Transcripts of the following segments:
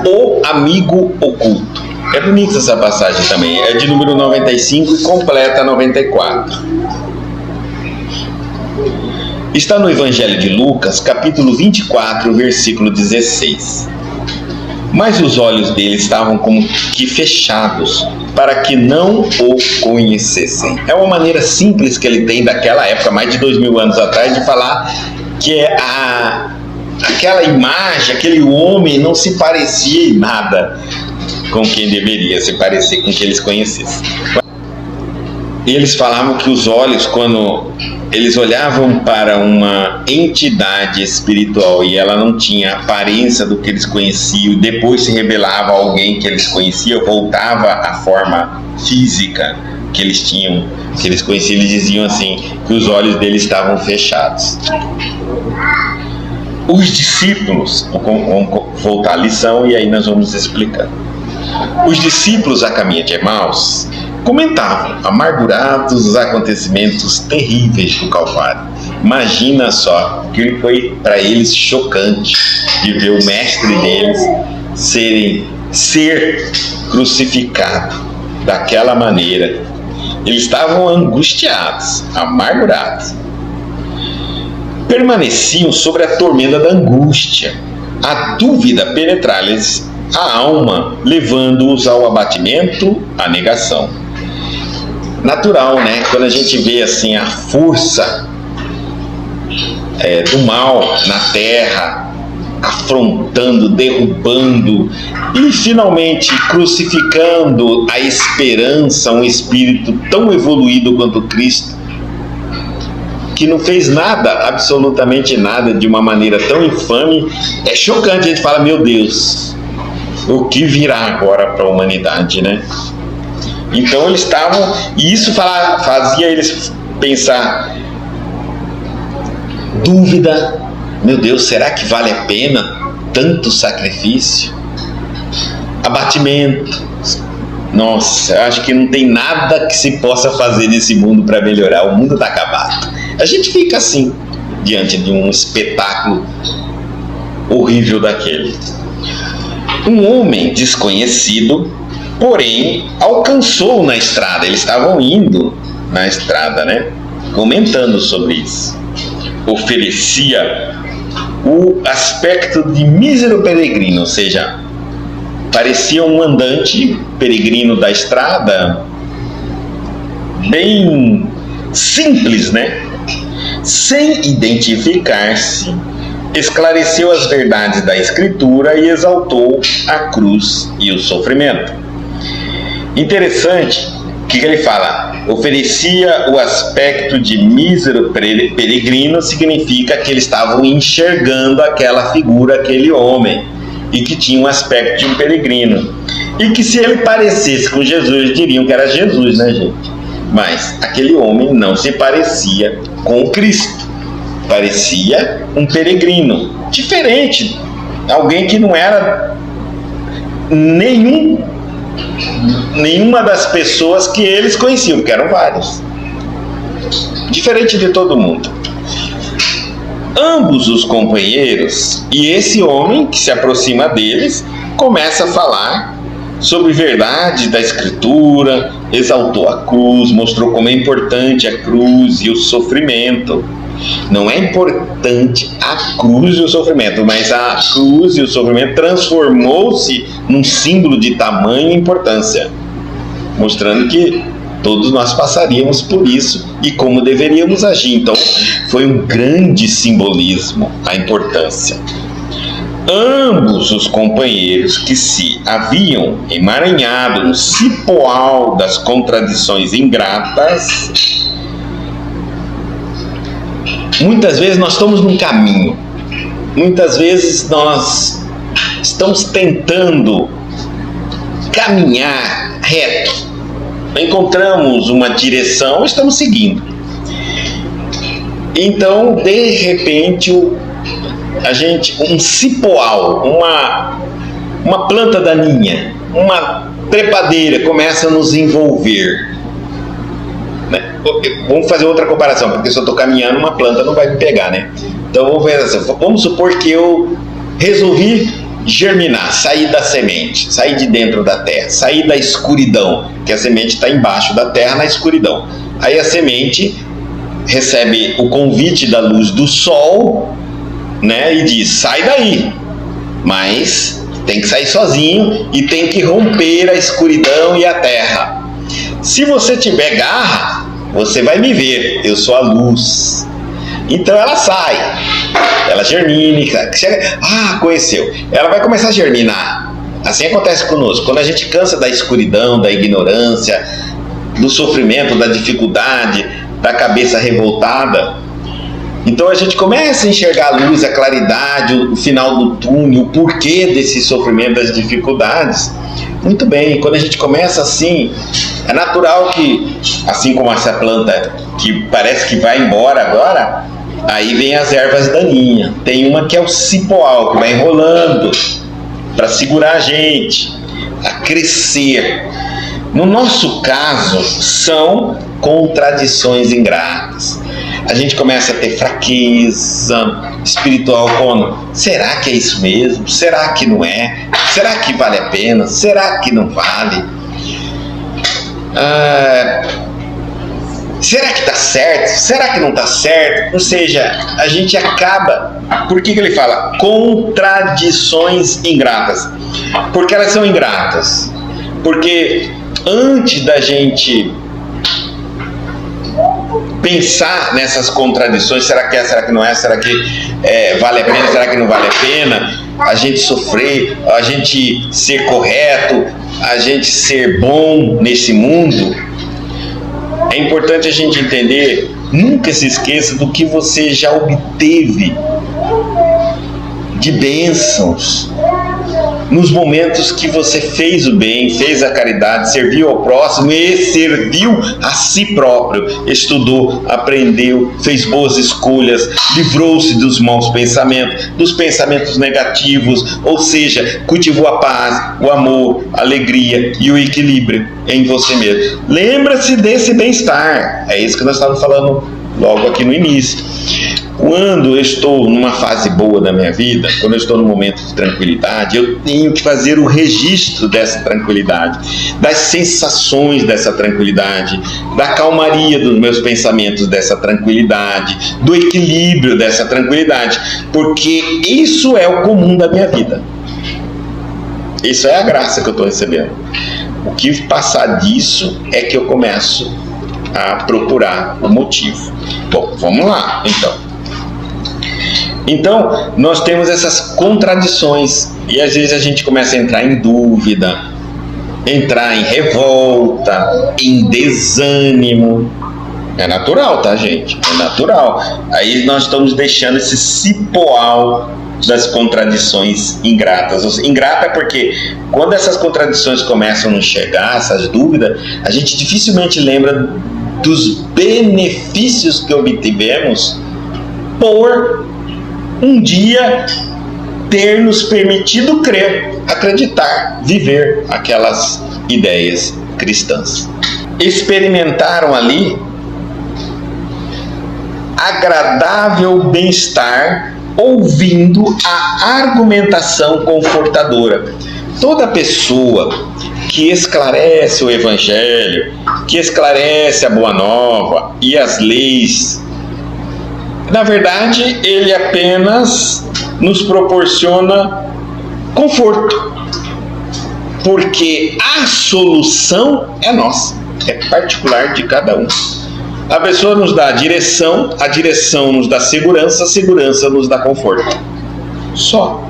O amigo oculto. É bonita essa passagem também. É de número 95 e completa 94. Está no Evangelho de Lucas, capítulo 24, versículo 16. Mas os olhos dele estavam como que fechados, para que não o conhecessem. É uma maneira simples que ele tem daquela época, mais de 2000 anos atrás, de falar que aquela imagem, aquele homem não se parecia em nada com quem deveria se parecer, com quem eles conhecessem. Eles falavam que os olhos, quando eles olhavam para uma entidade espiritual e ela não tinha aparência do que eles conheciam, depois se revelava a alguém que eles conheciam, voltava à forma física que eles tinham, que eles conheciam, eles diziam assim, que os olhos deles estavam fechados. Os discípulos, vamos voltar à lição e aí nós vamos explicando. Os discípulos a caminho de Emaús comentavam, amargurados, os acontecimentos terríveis do Calvário. Imagina só, que foi para eles chocante de ver o mestre deles ser crucificado daquela maneira. Eles estavam angustiados, amargurados. Permaneciam sobre a tormenta da angústia. A dúvida penetrava-lhes a alma, levando-os ao abatimento, à negação. Natural, né? Quando a gente vê assim a força do mal na terra, afrontando, derrubando e finalmente crucificando a esperança, um espírito tão evoluído quanto Cristo, que não fez nada, absolutamente nada, de uma maneira tão infame, é chocante. A gente fala, meu Deus, o que virá agora para a humanidade, né? Então eles estavam, e isso fazia eles pensar, dúvida, meu Deus, será que vale a pena tanto sacrifício? Abatimento, nossa, eu acho que não tem nada que se possa fazer nesse mundo para melhorar, o mundo está acabado. A gente fica assim, diante de um espetáculo horrível daquele. Um homem desconhecido, porém, alcançou na estrada. Eles estavam indo na estrada, né? Comentando sobre isso. Oferecia o aspecto de mísero peregrino, ou seja, parecia um andante peregrino da estrada, bem simples, né? Sem identificar-se, esclareceu as verdades da Escritura e exaltou a cruz e o sofrimento. Interessante que ele fala, oferecia o aspecto de mísero peregrino, significa que eles estavam enxergando aquela figura, aquele homem, e que tinha um aspecto de um peregrino. E que se ele parecesse com Jesus, diriam que era Jesus, né, gente? Mas aquele homem não se parecia com Cristo. Parecia um peregrino, diferente, alguém que não era nenhuma das pessoas que eles conheciam, porque eram vários, diferente de todo mundo. Ambos os companheiros e esse homem que se aproxima deles começa a falar sobre verdade da Escritura, exaltou a cruz, mostrou como é importante a cruz e o sofrimento. Não é importante a cruz e o sofrimento, mas a cruz e o sofrimento transformou-se num símbolo de tamanha importância, mostrando que todos nós passaríamos por isso e como deveríamos agir. Então, foi um grande simbolismo a importância. Ambos os companheiros que se haviam emaranhado no cipoal das contradições ingratas. Muitas vezes nós estamos num caminho, muitas vezes nós estamos tentando caminhar reto, encontramos uma direção, estamos seguindo. Então, de repente, um cipoal, uma planta daninha, uma trepadeira começa a nos envolver. Vamos fazer outra comparação, porque se eu estou caminhando, uma planta não vai me pegar, né? Então vamos supor que eu resolvi germinar, sair da semente, sair de dentro da terra, sair da escuridão, que a semente está embaixo da terra na escuridão. Aí a semente recebe o convite da luz do sol, né, e diz: sai daí, mas tem que sair sozinho e tem que romper a escuridão e a terra. Se você tiver garra, você vai me ver, eu sou a luz. Então ela sai, ela germina, conheceu, ela vai começar a germinar. Assim acontece conosco, quando a gente cansa da escuridão, da ignorância, do sofrimento, da dificuldade, da cabeça revoltada, então a gente começa a enxergar a luz, a claridade, o final do túnel, o porquê desse sofrimento, das dificuldades. Muito bem, quando a gente começa assim, é natural que, assim como essa planta que parece que vai embora agora, aí vem as ervas daninhas. Tem uma que é o cipoal, que vai enrolando para segurar a gente, a crescer. No nosso caso, são contradições ingratas. A gente começa a ter fraqueza espiritual, quando será que é isso mesmo? Será que não é? Será que vale a pena? Será que não vale? Será que está certo? Será que não está certo? Ou seja, a gente acaba... Por que ele fala? Contradições ingratas. Porque elas são ingratas. Porque antes da gente pensar nessas contradições, será que é, será que não é, será que vale a pena, será que não vale a pena, a gente sofrer, a gente ser correto, a gente ser bom nesse mundo, é importante a gente entender, nunca se esqueça do que você já obteve de bênçãos nos momentos que você fez o bem, fez a caridade, serviu ao próximo e serviu a si próprio, estudou, aprendeu, fez boas escolhas, livrou-se dos maus pensamentos, dos pensamentos negativos, ou seja, cultivou a paz, o amor, a alegria e o equilíbrio em você mesmo. Lembra-se desse bem-estar, é isso que nós estávamos falando logo aqui no início. Quando eu estou numa fase boa da minha vida, quando eu estou num momento de tranquilidade, eu tenho que fazer o registro dessa tranquilidade, das sensações dessa tranquilidade, da calmaria dos meus pensamentos dessa tranquilidade, do equilíbrio dessa tranquilidade, porque isso é o comum da minha vida. Isso é a graça que eu estou recebendo. O que passar disso é que eu começo a procurar o motivo. Bom, vamos lá, Então, nós temos essas contradições e às vezes a gente começa a entrar em dúvida, entrar em revolta, em desânimo. É natural, tá, gente? É natural. Aí nós estamos deixando esse cipoal das contradições ingratas. Ingrata porque quando essas contradições começam a nos chegar, essas dúvidas, a gente dificilmente lembra dos benefícios que obtivemos por um dia ter nos permitido crer, acreditar, viver aquelas ideias cristãs. Experimentaram ali agradável bem-estar ouvindo a argumentação confortadora. Toda pessoa que esclarece o Evangelho, que esclarece a Boa Nova e as leis, na verdade, ele apenas nos proporciona conforto, porque a solução é nossa, é particular de cada um. A pessoa nos dá a direção nos dá segurança, a segurança nos dá conforto. Só.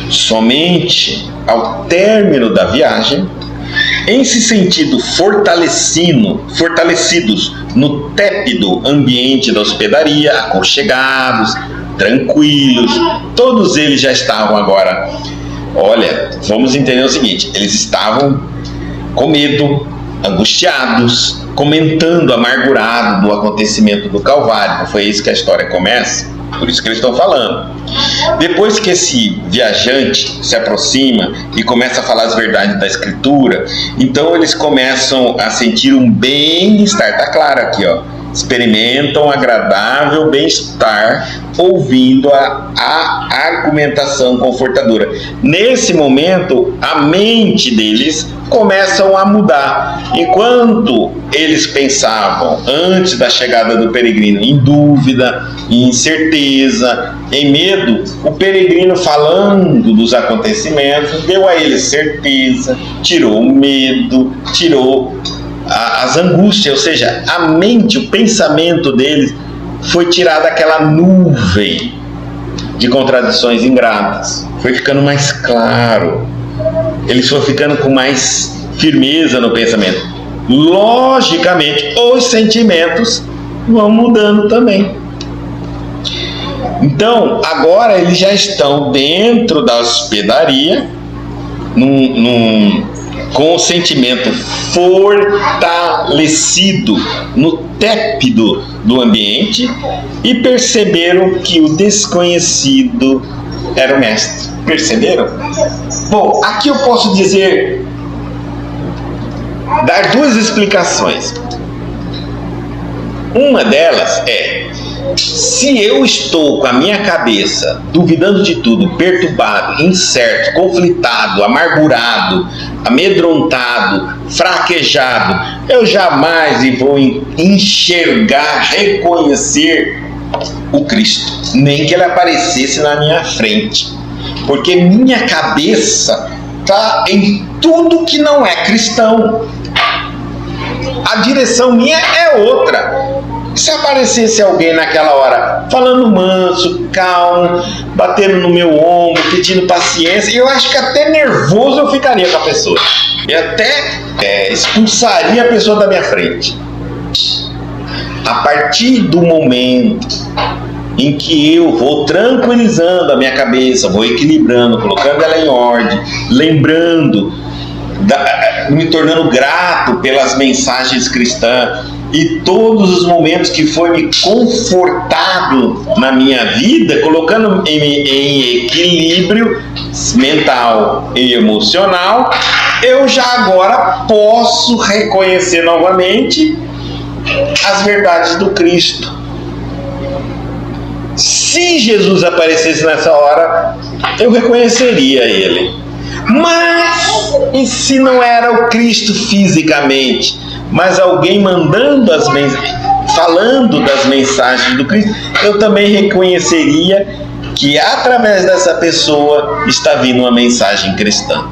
Somente ao término da viagem, em se sentindo fortalecidos no tépido ambiente da hospedaria, aconchegados, tranquilos, todos eles já estavam agora. Olha, vamos entender o seguinte: eles estavam com medo, angustiados, comentando amargurado do acontecimento do Calvário. Não foi isso que a história começa? Por isso que eles estão falando. Depois que esse viajante se aproxima e começa a falar as verdades da Escritura, então eles começam a sentir um bem-estar. Está claro aqui, ó. Experimentam agradável bem-estar ouvindo a argumentação confortadora. Nesse momento, a mente deles começam a mudar. Enquanto eles pensavam, antes da chegada do peregrino, em dúvida, em incerteza, em medo, o peregrino, falando dos acontecimentos, deu a eles certeza, tirou o medo, tirou as angústias, ou seja, a mente, o pensamento deles foi tirado daquela nuvem de contradições ingratas, foi ficando mais claro, eles foram ficando com mais firmeza no pensamento. Logicamente, os sentimentos vão mudando também. Então, agora eles já estão dentro da hospedaria, com o sentimento fortalecido no tépido do ambiente, e perceberam que o desconhecido era o mestre. Perceberam? Bom, aqui eu posso dar duas explicações. Uma delas é: se eu estou com a minha cabeça duvidando de tudo, perturbado, incerto, conflitado, amargurado, amedrontado, fraquejado, eu jamais vou enxergar, reconhecer o Cristo, nem que ele aparecesse na minha frente, porque minha cabeça está em tudo que não é cristão. A direção minha é outra. Se aparecesse alguém naquela hora falando manso, calmo, batendo no meu ombro, pedindo paciência, eu acho que até nervoso eu ficaria com a pessoa. E até expulsaria a pessoa da minha frente. A partir do momento em que eu vou tranquilizando a minha cabeça, vou equilibrando, colocando ela em ordem, lembrando, me tornando grato pelas mensagens cristãs, e todos os momentos que foi me confortado na minha vida, colocando em equilíbrio mental e emocional, eu já agora posso reconhecer novamente as verdades do Cristo. Se Jesus aparecesse nessa hora, eu reconheceria ele. Mas e se não era o Cristo fisicamente, mas alguém mandando falando das mensagens do Cristo, eu também reconheceria que através dessa pessoa está vindo uma mensagem cristã.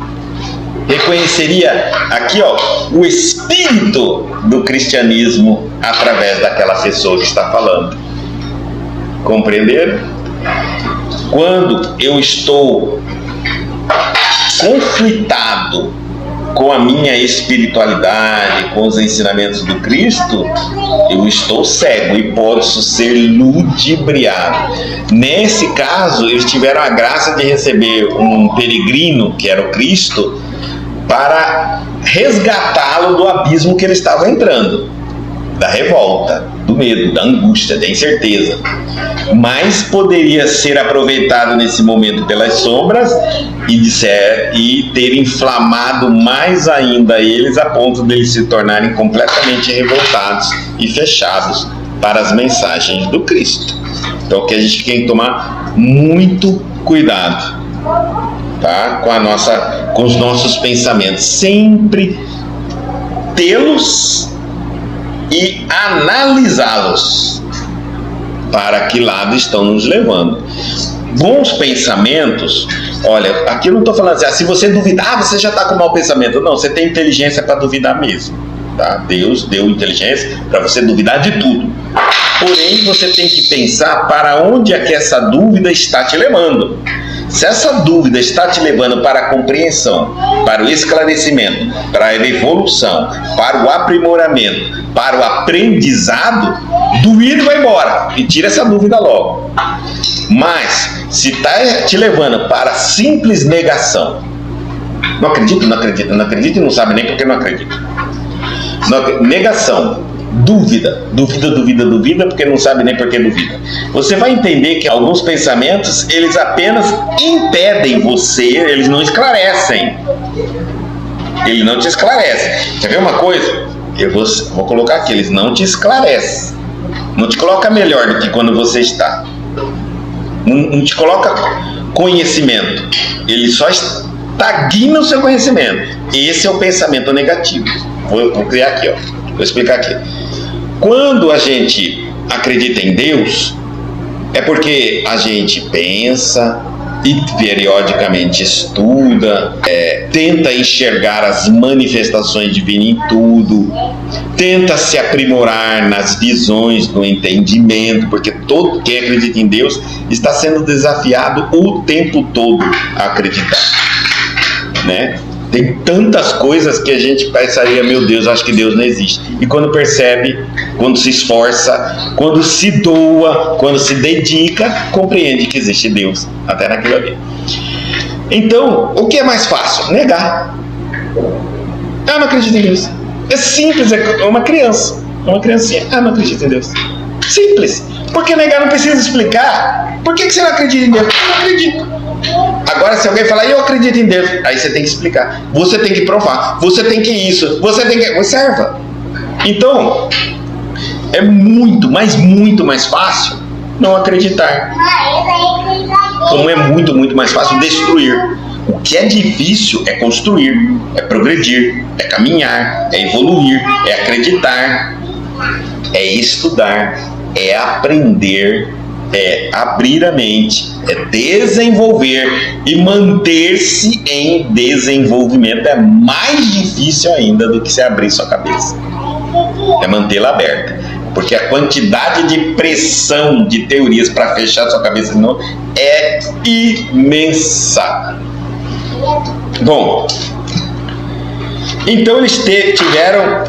Reconheceria aqui, o espírito do cristianismo através daquela pessoa que está falando. Compreenderam? Quando eu estou conflitado com a minha espiritualidade, com os ensinamentos do Cristo, eu estou cego e posso ser ludibriado. Nesse caso, eles tiveram a graça de receber um peregrino, que era o Cristo, para resgatá-lo do abismo que ele estava entrando, da revolta, do medo, da angústia, da incerteza. Mas poderia ser aproveitado nesse momento pelas sombras e ter inflamado mais ainda eles, a ponto de eles se tornarem completamente revoltados e fechados para as mensagens do Cristo. Então que a gente tem que tomar muito cuidado, tá? Com os nossos pensamentos, sempre tê-los e analisá-los, para que lado estão nos levando. Bons pensamentos, olha, aqui eu não estou falando assim, se você duvidar, você já está com mau pensamento. Não, você tem inteligência para duvidar mesmo, tá? Deus deu inteligência para você duvidar de tudo. Porém, você tem que pensar para onde é que essa dúvida está te levando. Se essa dúvida está te levando para a compreensão, para o esclarecimento, para a evolução, para o aprimoramento, para o aprendizado, duvida e vai embora e tira essa dúvida logo. Mas se está te levando para a simples negação, não acredito e não sabe nem porque não acredita. Negação, dúvida, porque não sabe nem por que duvida. Você vai entender que alguns pensamentos, eles apenas impedem você, eles não esclarecem. Ele não te esclarece. Quer ver uma coisa? Eu vou colocar aqui, eles não te esclarecem. Não te coloca melhor do que quando você está. não te coloca conhecimento, ele só estagna o seu conhecimento. Esse é o pensamento negativo. Vou criar aqui, ó. Vou explicar aqui. Quando a gente acredita em Deus, é porque a gente pensa e periodicamente estuda, tenta enxergar as manifestações divinas em tudo, tenta se aprimorar nas visões do entendimento, porque todo quem acredita em Deus está sendo desafiado o tempo todo a acreditar, né? Tem tantas coisas que a gente pensaria, meu Deus, acho que Deus não existe. E quando percebe, quando se esforça, quando se doa, quando se dedica, compreende que existe Deus, até naquilo ali. Então, o que é mais fácil? Negar. Eu não acredito em Deus. É simples, é uma criança, uma criancinha. Eu não acredito em Deus. Simples. Porque negar não precisa explicar. Por que você não acredita em Deus? Eu não acredito. Agora, se alguém falar, eu acredito em Deus, aí você tem que explicar, você tem que provar, você tem que isso, você tem que... Observa. Então, é muito, mas muito mais fácil não acreditar. Como é muito, muito mais fácil destruir. O que é difícil é construir, é progredir, é caminhar, é evoluir, é acreditar, é estudar, é aprender, é abrir a mente, é desenvolver e manter-se em desenvolvimento. É mais difícil ainda do que se abrir sua cabeça, é mantê-la aberta, porque a quantidade de pressão de teorias para fechar sua cabeça de novo é imensa. Bom, então eles tiveram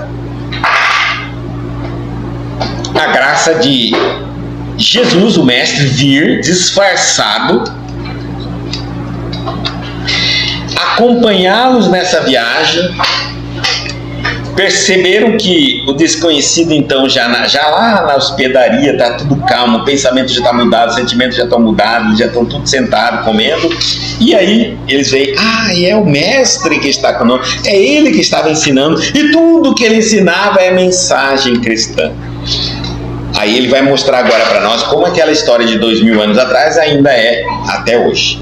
a graça de Jesus, o Mestre, vir disfarçado, acompanhá-los nessa viagem. Perceberam que o desconhecido, então, já lá na hospedaria está tudo calmo, o pensamento já está mudado, os sentimentos já estão mudados, eles já estão tudo sentados, comendo. E aí eles veem, é o Mestre que está conosco, é ele que estava ensinando, e tudo que ele ensinava é mensagem cristã. Aí ele vai mostrar agora para nós como aquela história de 2000 anos atrás ainda é até hoje.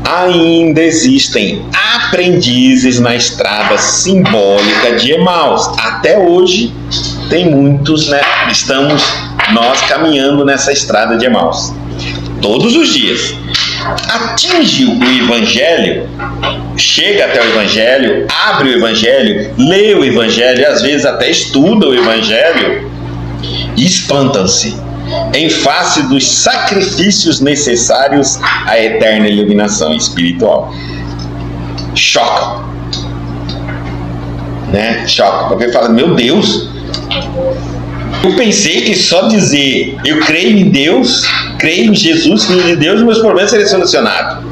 Ainda existem aprendizes na estrada simbólica de Emaús. Até hoje tem muitos, né? Estamos nós caminhando nessa estrada de Emaús. Todos os dias. Atinge o Evangelho, chega até o Evangelho, abre o Evangelho, lê o Evangelho, e às vezes até estuda o Evangelho, e espantam-se em face dos sacrifícios necessários à eterna iluminação espiritual. Chocam, né? Chocam, porque fala, meu Deus, eu pensei que só dizer eu creio em Deus, creio em Jesus, Filho de Deus, meus problemas seriam solucionados.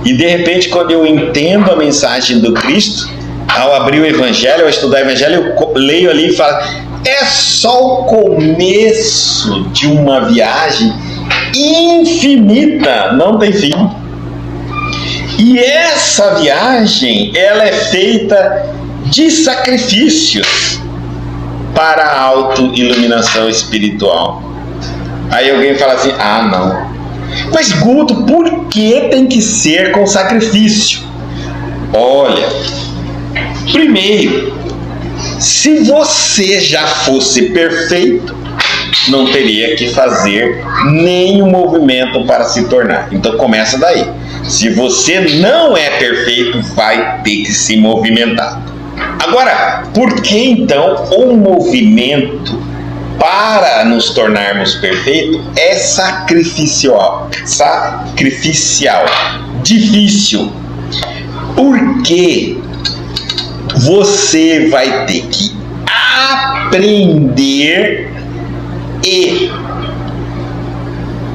E de repente, quando eu entendo a mensagem do Cristo, ao abrir o Evangelho, ao estudar o Evangelho, eu leio ali e falo, é só o começo de uma viagem infinita, não tem fim. E essa viagem, ela é feita de sacrifícios para a auto-iluminação espiritual. Aí alguém fala assim, não. Mas Guto, por que tem que ser com sacrifício? Olha, primeiro, se você já fosse perfeito, não teria que fazer nenhum movimento para se tornar. Então começa daí. Se você não é perfeito, vai ter que se movimentar. Agora, por que então o movimento para nos tornarmos perfeitos é sacrificial, difícil? Porque você vai ter que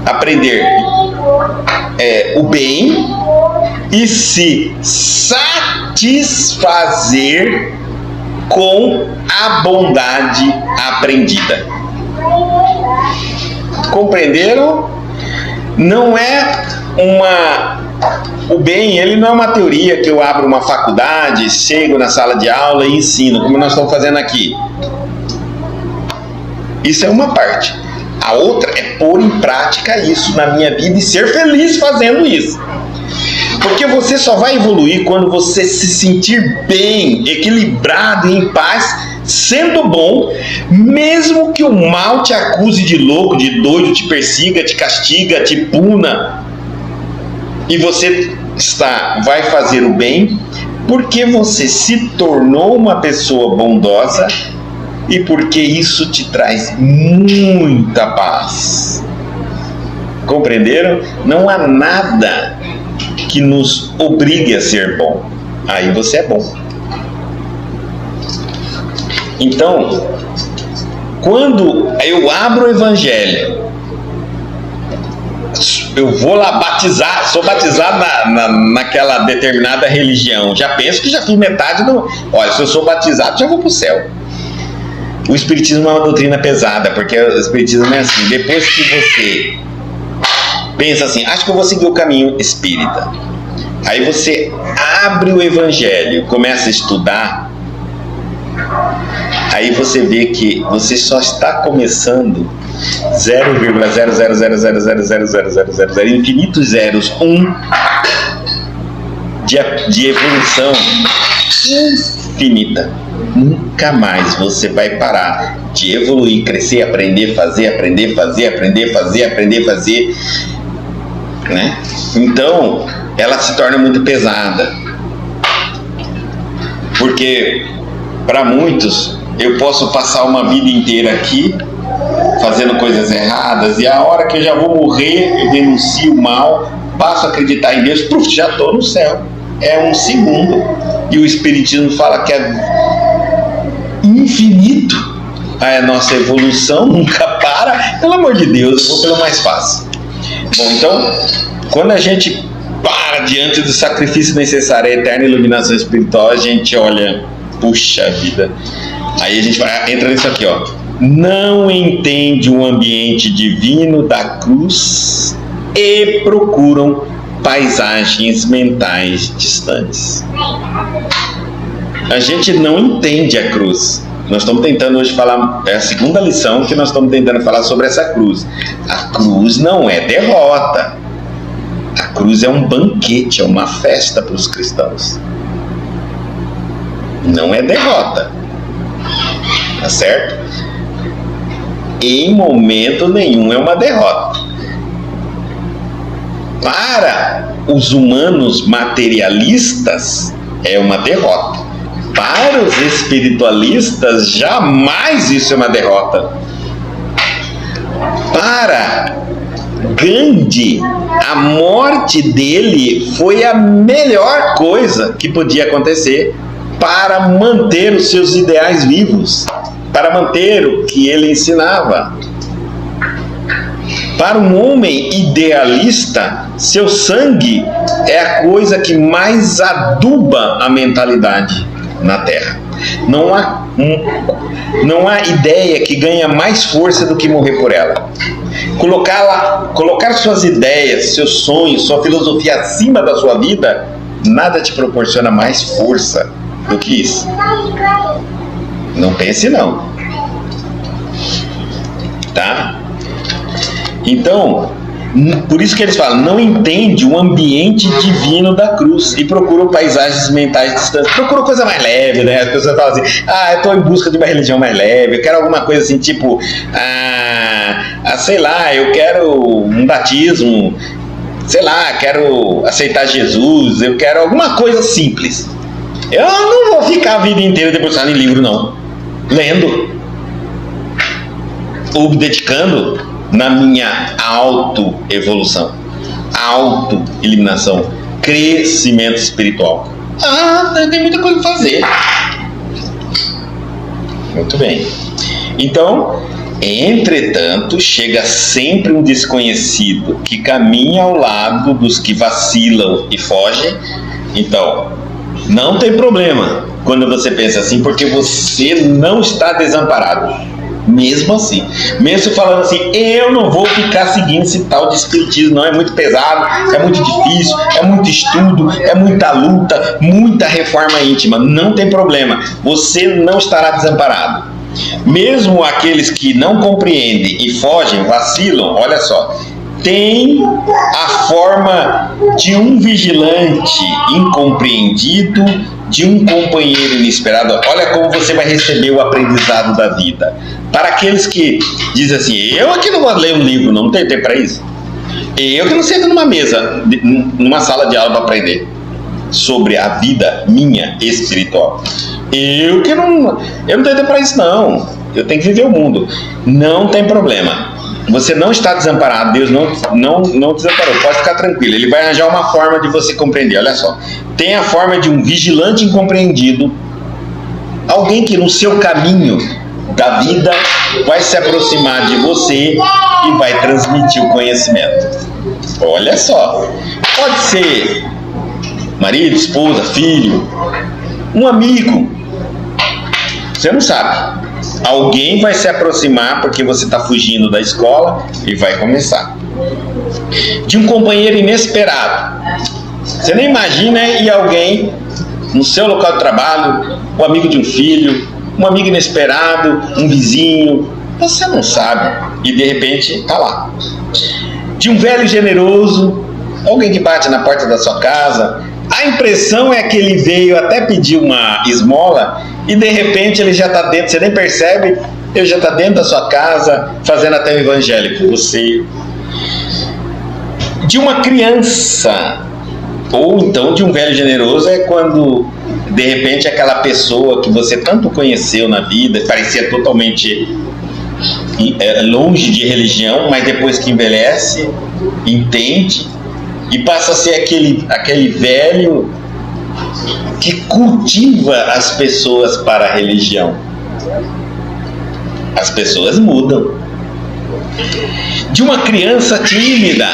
aprender o bem e se satisfazer com a bondade aprendida. Compreenderam? Não é o bem, ele não é uma teoria que eu abro uma faculdade, chego na sala de aula e ensino, como nós estamos fazendo aqui. Isso é uma parte. A outra é pôr em prática isso na minha vida e ser feliz fazendo isso. Porque você só vai evoluir quando você se sentir bem, equilibrado e em paz, sendo bom, mesmo que o mal te acuse de louco, de doido, te persiga, te castiga, te puna. E você vai fazer o bem porque você se tornou uma pessoa bondosa e porque isso te traz muita paz. Compreenderam? Não há nada que nos obrigue a ser bom. Aí você é bom. Então, quando eu abro o Evangelho, eu vou lá batizar, sou batizado naquela determinada religião, já penso que já fiz metade do... Olha, se eu sou batizado, já vou para o céu. O Espiritismo é uma doutrina pesada, porque o Espiritismo é assim, depois que você pensa assim, acho que eu vou seguir o caminho espírita, aí você abre o Evangelho, começa a estudar, aí você vê que você só está começando 0,000000000 infinitos zeros, de evolução infinita. Nunca mais você vai parar de evoluir, crescer, aprender, fazer, né? Então ela se torna muito pesada, porque para muitos eu posso passar uma vida inteira aqui fazendo coisas erradas e a hora que eu já vou morrer eu denuncio o mal, passo a acreditar em Deus, já estou no céu. É um segundo. E o Espiritismo fala que é infinito. A nossa evolução nunca para. Pelo amor de Deus, eu vou pelo mais fácil. Bom, então, quando a gente para diante do sacrifício necessário à eterna iluminação espiritual, a gente olha, puxa vida. Aí a gente entra nisso aqui, ó. Não entende o ambiente divino da cruz e procuram paisagens mentais distantes. A gente não entende a cruz. Nós estamos tentando hoje falar, é a segunda lição que nós estamos tentando falar sobre essa cruz. A cruz não é derrota. A cruz é um banquete, é uma festa para os cristãos. Não é derrota. Tá certo? Em momento nenhum é uma derrota. Para os humanos materialistas é uma derrota. Para os espiritualistas jamais isso é uma derrota. Para Gandhi, a morte dele foi a melhor coisa que podia acontecer para manter os seus ideais vivos, para manter o que ele ensinava. Para um homem idealista, seu sangue é a coisa que mais aduba a mentalidade na Terra. Não há ideia que ganha mais força do que morrer por ela. Colocar suas ideias, seus sonhos, sua filosofia acima da sua vida, nada te proporciona mais força do que isso. Não pense não. Tá? Então, por isso que eles falam, não entende o ambiente divino da cruz e procura paisagens mentais distantes. Procura coisa mais leve, né? As pessoas falam assim, eu estou em busca de uma religião mais leve, eu quero alguma coisa assim, tipo, sei lá, eu quero um batismo, sei lá, quero aceitar Jesus, eu quero alguma coisa simples. Eu não vou ficar a vida inteira debruçado em livro, não. Lendo. Ou me dedicando na minha auto-evolução, auto-eliminação, crescimento espiritual. Tem muita coisa para fazer. Muito bem. Então, entretanto, chega sempre um desconhecido que caminha ao lado dos que vacilam e fogem. Então, não tem problema quando você pensa assim, porque você não está desamparado. Mesmo assim, mesmo falando assim, eu não vou ficar seguindo esse tal de espiritismo, não, é muito pesado, é muito difícil, é muito estudo, é muita luta, muita reforma íntima. Não tem problema, você não estará desamparado. Mesmo aqueles que não compreendem e fogem, vacilam, olha só, tem a forma de um vigilante incompreendido, de um companheiro inesperado. Olha como você vai receber o aprendizado da vida. Para aqueles que dizem assim, eu aqui não vou ler um livro, não tenho tempo para isso. Eu que não sento numa mesa, numa sala de aula para aprender sobre a vida minha espiritual. Eu não tenho tempo para isso não. Eu tenho que viver o mundo. Não tem problema. Você não está desamparado, Deus não desamparou, pode ficar tranquilo, Ele vai arranjar uma forma de você compreender. Olha só, tem a forma de um vigilante incompreendido, alguém que no seu caminho da vida vai se aproximar de você e vai transmitir o conhecimento. Olha só, pode ser marido, esposa, filho, um amigo, você não sabe. Alguém vai se aproximar porque você está fugindo da escola e vai começar. De um companheiro inesperado. Você nem imagina e alguém no seu local de trabalho, um amigo de um filho, um amigo inesperado, um vizinho, você não sabe e de repente está lá. De um velho generoso, alguém que bate na porta da sua casa. A impressão é que ele veio até pedir uma esmola e de repente ele já está dentro, você nem percebe, ele já está dentro da sua casa, fazendo até o evangelho com você. De uma criança, ou então de um velho generoso, é quando de repente aquela pessoa que você tanto conheceu na vida, parecia totalmente longe de religião, mas depois que envelhece, entende e passa a ser aquele velho que cultiva as pessoas para a religião. As pessoas mudam. De uma criança tímida,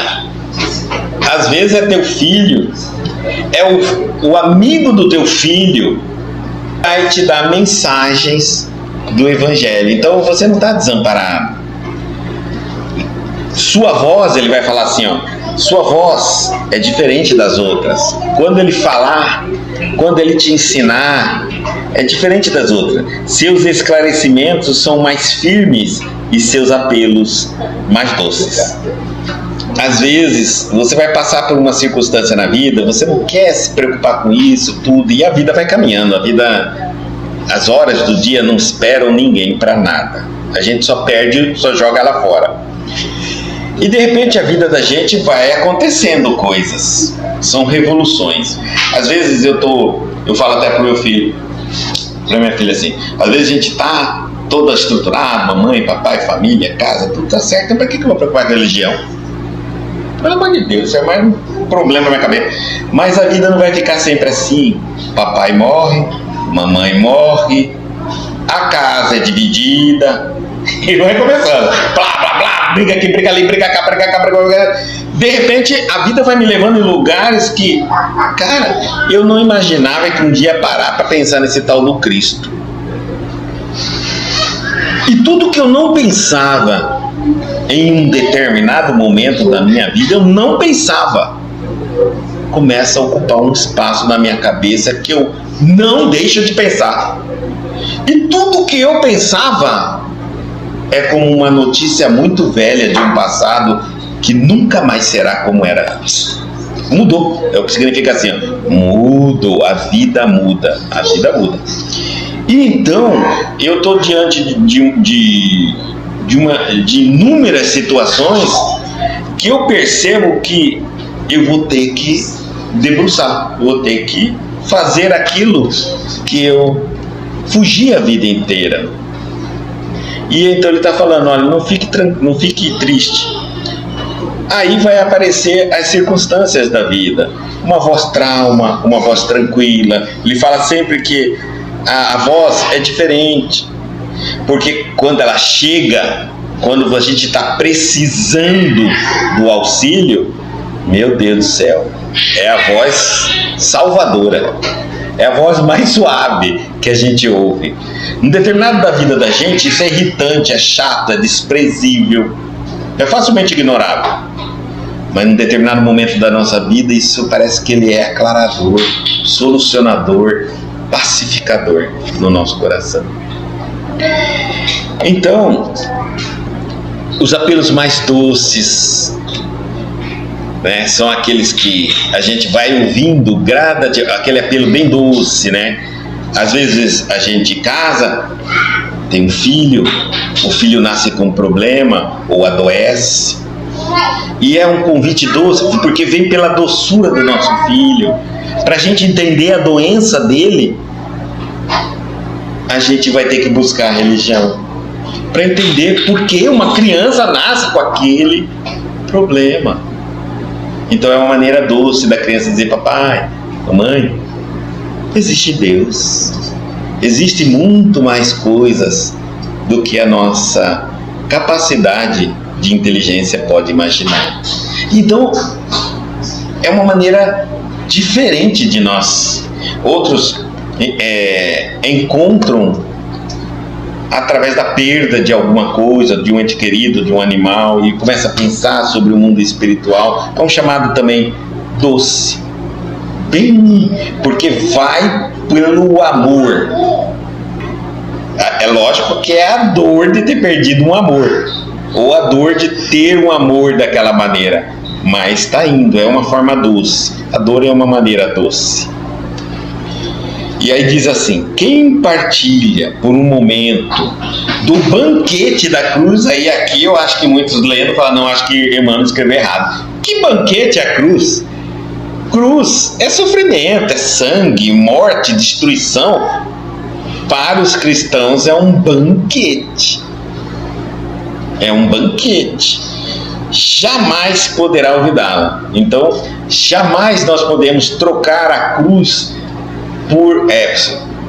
às vezes é teu filho, é o amigo do teu filho, vai te dar mensagens do evangelho. Então você não está desamparado. Sua voz, ele vai falar assim, ó, sua voz é diferente das outras. Quando ele falar, quando ele te ensinar, é diferente das outras. Seus esclarecimentos são mais firmes e seus apelos mais doces. Às vezes, você vai passar por uma circunstância na vida, você não quer se preocupar com isso, tudo, e a vida vai caminhando. As horas do dia não esperam ninguém para nada. A gente só perde, só joga lá fora. E de repente a vida da gente vai acontecendo coisas, são revoluções. Às vezes eu falo até pro meu filho, pra minha filha assim, às vezes a gente tá toda estruturada, mamãe, papai, família, casa, tudo tá certo, então pra que eu vou preocupar com a religião? Pelo amor de Deus, isso é mais um problema na minha cabeça. Mas a vida não vai ficar sempre assim. Papai morre, mamãe morre, a casa é dividida, e vai começando, blá, blá, blá, briga aqui, briga ali, briga cá, briga cá, briga cá. De repente, a vida vai me levando em lugares que, cara, eu não imaginava que um dia parar para pensar nesse tal do Cristo. E tudo que eu não pensava em um determinado momento da minha vida, eu não pensava, começa a ocupar um espaço na minha cabeça que eu não deixo de pensar. E tudo que eu pensava é como uma notícia muito velha de um passado que nunca mais será como era antes. Mudou. É o que significa assim, ó, mudou, a vida muda, a vida muda. E então, eu estou diante de inúmeras situações que eu percebo que eu vou ter que debruçar, vou ter que fazer aquilo que eu fugi a vida inteira. E então ele está falando, olha, não fique triste. Aí vai aparecer as circunstâncias da vida. Uma voz trauma, uma voz tranquila. Ele fala sempre que a voz é diferente. Porque quando ela chega, quando a gente está precisando do auxílio, meu Deus do céu, é a voz salvadora. É a voz mais suave que a gente ouve. Em determinado da vida da gente, isso é irritante, é chato, é desprezível, é facilmente ignorável. Mas em determinado momento da nossa vida, isso parece que ele é aclarador, solucionador, pacificador no nosso coração. Então, os apelos mais doces, né, são aqueles que a gente vai ouvindo aquele apelo bem doce, né? Às vezes a gente casa, tem um filho, o filho nasce com um problema ou adoece, e é um convite doce, porque vem pela doçura do nosso filho. Para a gente entender a doença dele, a gente vai ter que buscar a religião, para entender por que uma criança nasce com aquele problema. Então é uma maneira doce da criança dizer: papai, mamãe, existe Deus, existe muito mais coisas do que a nossa capacidade de inteligência pode imaginar. Então é uma maneira diferente de nós. Outros encontram através da perda de alguma coisa, de um ente querido, de um animal, e começa a pensar sobre o mundo espiritual. É um chamado também doce, bem, porque vai pelo amor. É lógico que é a dor de ter perdido um amor, ou a dor de ter um amor daquela maneira, mas está indo, é uma forma doce. A dor é uma maneira doce. E aí diz assim: quem partilha por um momento do banquete da cruz, aí aqui eu acho que muitos lendo falam: não, acho que Emmanuel escreveu errado. Que banquete é a cruz? Cruz é sofrimento, é sangue, morte, destruição. Para os cristãos é um banquete. É um banquete. Jamais poderá olvidá-la. Então, jamais nós podemos trocar a cruz por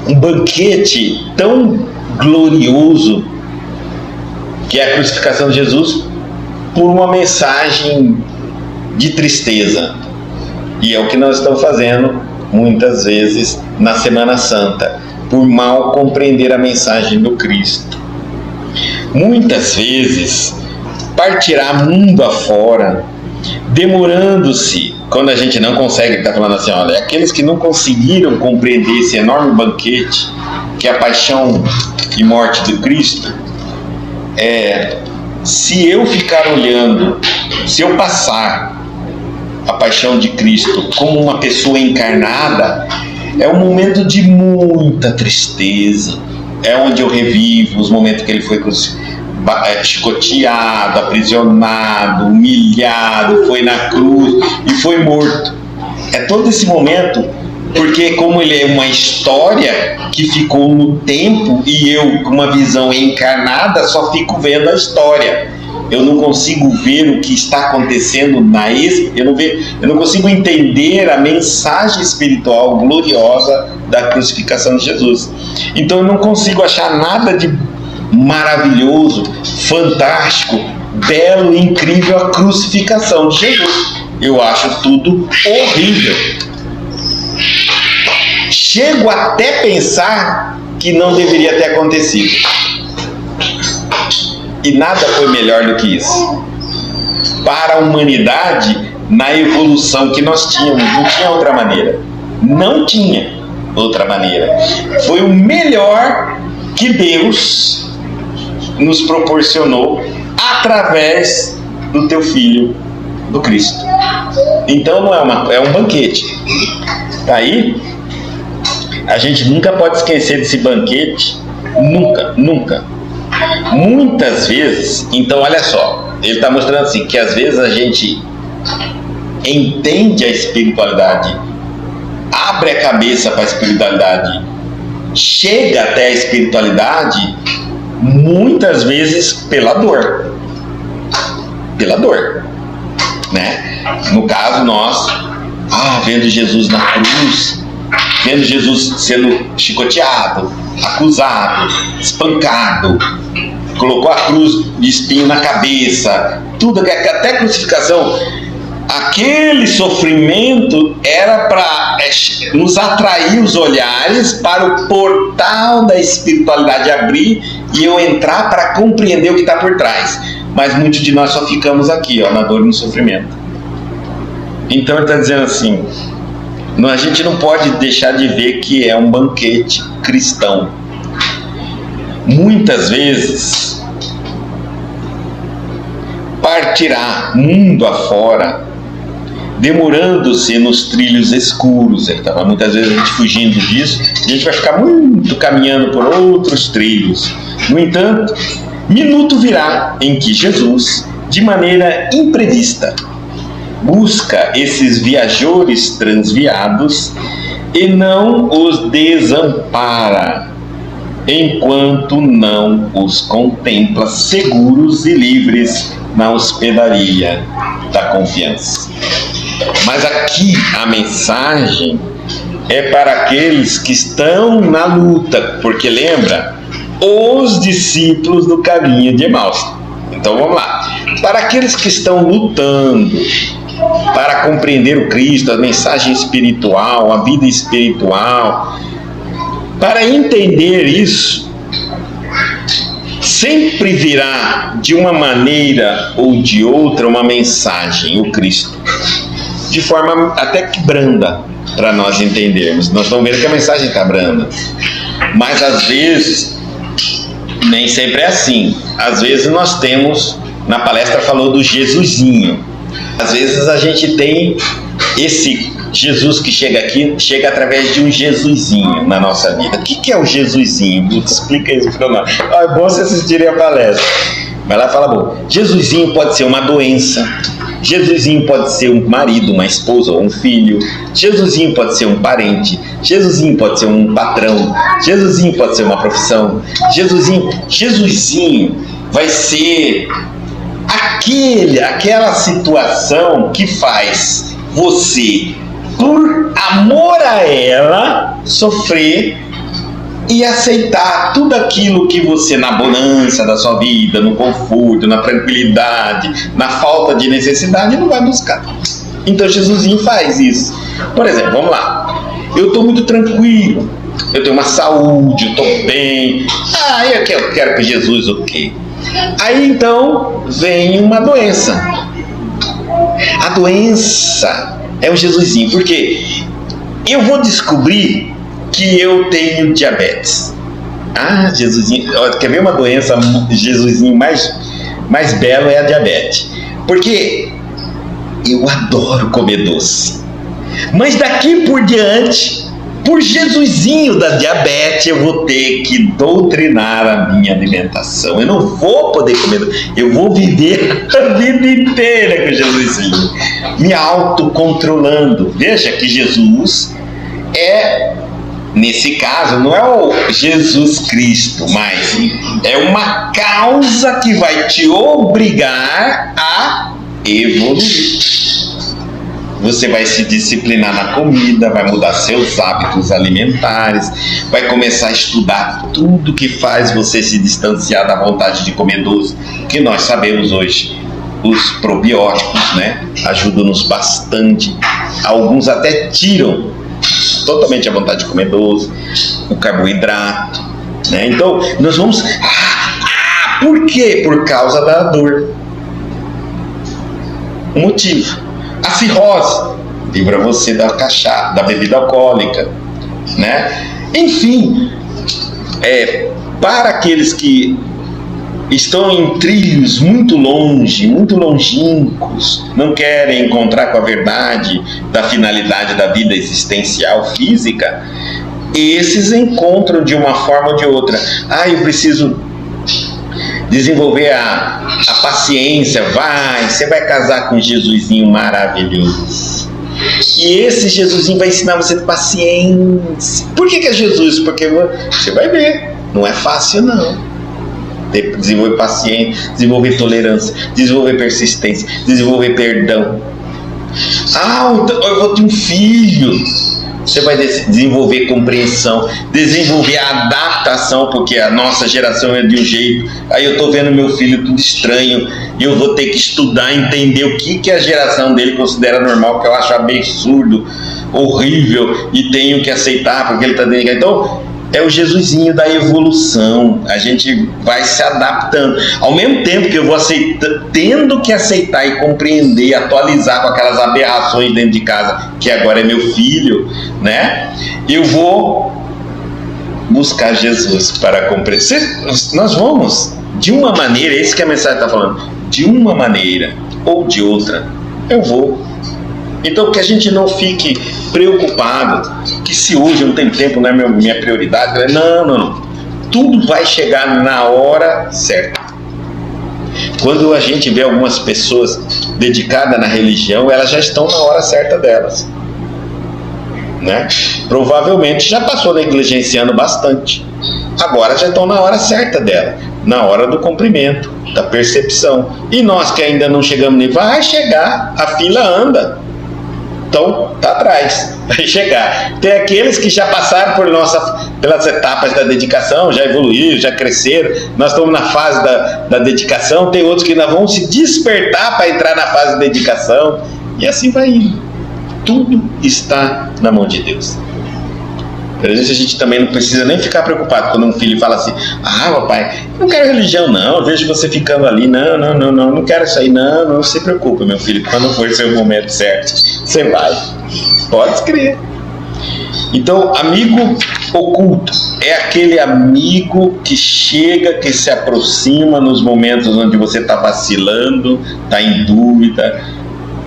um banquete tão glorioso que é a crucificação de Jesus, por uma mensagem de tristeza. E é o que nós estamos fazendo muitas vezes na Semana Santa, por mal compreender a mensagem do Cristo. Muitas vezes partirá mundo afora, demorando-se, quando a gente não consegue, está falando assim: olha, aqueles que não conseguiram compreender esse enorme banquete, que é a paixão e morte do Cristo, se eu ficar olhando, se eu passar a paixão de Cristo como uma pessoa encarnada, é um momento de muita tristeza, é onde eu revivo os momentos que ele foi chicoteado, aprisionado, humilhado, foi na cruz e foi morto. É todo esse momento, porque como ele é uma história que ficou no tempo e eu, com uma visão encarnada, só fico vendo a história. Eu não consigo ver o que está acontecendo eu não consigo entender a mensagem espiritual gloriosa da crucificação de Jesus. Então eu não consigo achar nada de maravilhoso, fantástico, belo e incrível a crucificação de Jesus. Eu acho tudo horrível. Chego até a pensar que não deveria ter acontecido. E nada foi melhor do que isso. Para a humanidade, na evolução que nós tínhamos, não tinha outra maneira. Não tinha outra maneira. Foi o melhor que Deus nos proporcionou através do teu Filho, do Cristo. Então não é um banquete. Tá aí? A gente nunca pode esquecer desse banquete. Nunca, nunca. Muitas vezes, então olha só, ele está mostrando assim, que às vezes a gente entende a espiritualidade, abre a cabeça para a espiritualidade, chega até a espiritualidade, muitas vezes pela dor, né? No caso nós, vendo Jesus na cruz, vendo Jesus sendo chicoteado, acusado, espancado, colocou a cruz de espinho na cabeça, tudo, até a crucificação, aquele sofrimento era para nos atrair os olhares para o portal da espiritualidade abrir e eu entrar para compreender o que está por trás. Mas muitos de nós só ficamos aqui, na dor e no sofrimento. Então ele está dizendo assim: a gente não pode deixar de ver que é um banquete cristão. muitas vezes partirá mundo afora, demorando-se nos trilhos escuros. Ele estava muitas vezes a gente fugindo disso, a gente vai ficar muito caminhando por outros trilhos. No entanto, minuto virá em que Jesus, de maneira imprevista, busca esses viajores transviados e não os desampara, enquanto não os contempla seguros e livres na hospedaria da confiança. Mas aqui a mensagem é para aqueles que estão na luta, porque lembra, os discípulos do caminho de Emaús. Então vamos lá. Para aqueles que estão lutando para compreender o Cristo, a mensagem espiritual, a vida espiritual, para entender isso, sempre virá de uma maneira ou de outra uma mensagem, o Cristo, de forma até que branda para nós entendermos. Nós vamos ver que a mensagem está branda, mas às vezes nem sempre é assim. Às vezes nós temos, na palestra falou do Jesusinho, às vezes a gente tem esse Jesus que chega aqui, chega através de um Jesusinho na nossa vida. O que é o Jesusinho? Explica isso para nós. É bom você assistir a palestra. Vai lá e fala, bom, Jesusinho pode ser uma doença, Jesusinho pode ser um marido, uma esposa ou um filho, Jesusinho pode ser um parente, Jesusinho pode ser um patrão, Jesusinho pode ser uma profissão, Jesusinho vai ser aquela situação que faz você, por amor a ela, sofrer e aceitar tudo aquilo que você, na bonança da sua vida, no conforto, na tranquilidade, na falta de necessidade, não vai buscar. Então Jesusinho faz isso. Por exemplo, vamos lá, eu estou muito tranquilo, eu tenho uma saúde, eu estou bem, eu quero que Jesus o quê? Aí então vem uma doença. A doença é o Jesusinho, porque eu vou descobrir que eu tenho diabetes. Jesusinho, quer ver uma doença, Jesusinho mais belo é a diabetes. Porque eu adoro comer doce. Mas daqui por diante, por Jesusinho da diabetes, eu vou ter que doutrinar a minha alimentação. Eu não vou poder comer doce. Eu vou viver a vida inteira com Jesusinho, me autocontrolando. Veja que Jesus é, nesse caso, não é o Jesus Cristo, mas é uma causa que vai te obrigar a evoluir. Você vai se disciplinar na comida, vai mudar seus hábitos alimentares, vai começar a estudar tudo que faz você se distanciar da vontade de comer doce, que nós sabemos hoje. Os probióticos, né, ajudam-nos bastante. Alguns até tiram totalmente a vontade de comer doce, o carboidrato, né? Então, nós vamos... por quê? Por causa da dor. O motivo. A cirrose, livra você da cachaça, da bebida alcoólica, né? Enfim, para aqueles que estão em trilhos muito longe, muito longínquos, não querem encontrar com a verdade da finalidade da vida existencial física, esses encontram de uma forma ou de outra. Eu preciso desenvolver a paciência. Você vai casar com um Jesusinho maravilhoso. E esse Jesusinho vai ensinar você a ter paciência. Por que é Jesus? Porque você vai ver, não é fácil não. Desenvolver paciência, desenvolver tolerância, desenvolver persistência, desenvolver perdão. Eu vou ter um filho. Você vai desenvolver compreensão, desenvolver a adaptação, porque a nossa geração é de um jeito. Aí eu estou vendo meu filho tudo estranho e eu vou ter que estudar, entender o que a geração dele considera normal, que eu acho absurdo, horrível, e tenho que aceitar porque ele está dentro. Então, é o Jesusinho da evolução. A gente vai se adaptando. Ao mesmo tempo que eu vou tendo que aceitar e compreender, atualizar com aquelas aberrações dentro de casa, que agora é meu filho, né? Eu vou buscar Jesus para compreender. Nós vamos, de uma maneira, é isso que a mensagem está falando, de uma maneira ou de outra, eu vou. Então, que a gente não fique preocupado, que se hoje eu não tenho tempo, não é minha prioridade. Não. Tudo vai chegar na hora certa. Quando a gente vê algumas pessoas dedicadas na religião, elas já estão na hora certa delas, né? Provavelmente já passou negligenciando bastante. Agora já estão na hora certa dela, na hora do cumprimento, da percepção. E nós que ainda não chegamos nem, vai chegar, a fila anda. Então, tá atrás, vai chegar. Tem aqueles que já passaram pelas etapas da dedicação, já evoluíram, já cresceram. Nós estamos na fase da dedicação. Tem outros que ainda vão se despertar para entrar na fase de dedicação. E assim vai indo. Tudo está na mão de Deus. Por isso a gente também não precisa nem ficar preocupado quando um filho fala assim: ah, papai, não quero religião não, eu vejo você ficando ali, não quero isso aí, não se preocupe, meu filho, quando for seu momento certo, você vai, pode crer. Então, amigo oculto é aquele amigo que chega, que se aproxima nos momentos onde você está vacilando, está em dúvida,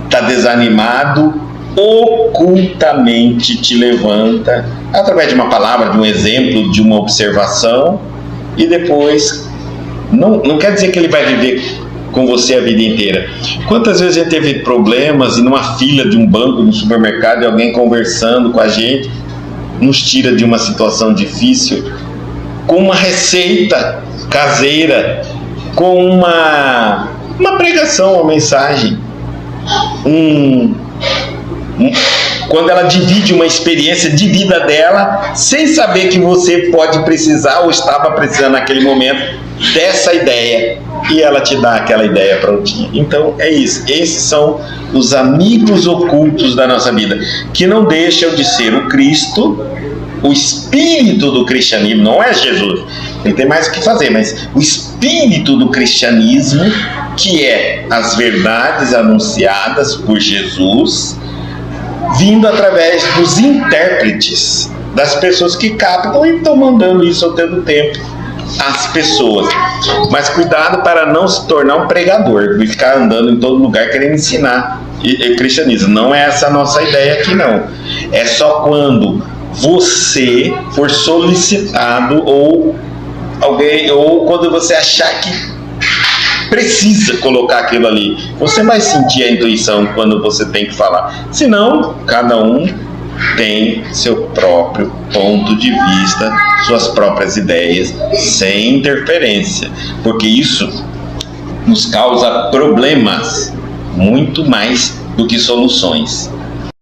está desanimado, ocultamente te levanta através de uma palavra, de um exemplo, de uma observação, e depois não quer dizer que ele vai viver com você a vida inteira. Quantas vezes a gente teve problemas e numa fila de um banco, no supermercado, e alguém conversando com a gente nos tira de uma situação difícil com uma receita caseira, com uma pregação, uma mensagem, quando ela divide uma experiência de vida dela, sem saber que você pode precisar ou estava precisando naquele momento dessa ideia, e ela te dá aquela ideia prontinha. Então é isso, esses são os amigos ocultos da nossa vida, que não deixam de ser o Cristo, o espírito do cristianismo. Não é Jesus, ele tem mais o que fazer, mas o espírito do cristianismo, que é as verdades anunciadas por Jesus, vindo através dos intérpretes, das pessoas que captam e estão mandando isso ao todo tempo às pessoas. Mas cuidado para não se tornar um pregador e ficar andando em todo lugar querendo ensinar cristianismo. Não é essa a nossa ideia aqui, não. É só quando você for solicitado ou quando você achar que precisa colocar aquilo ali. Você vai sentir a intuição quando você tem que falar. Senão, cada um tem seu próprio ponto de vista, suas próprias ideias, sem interferência. Porque isso nos causa problemas muito mais do que soluções.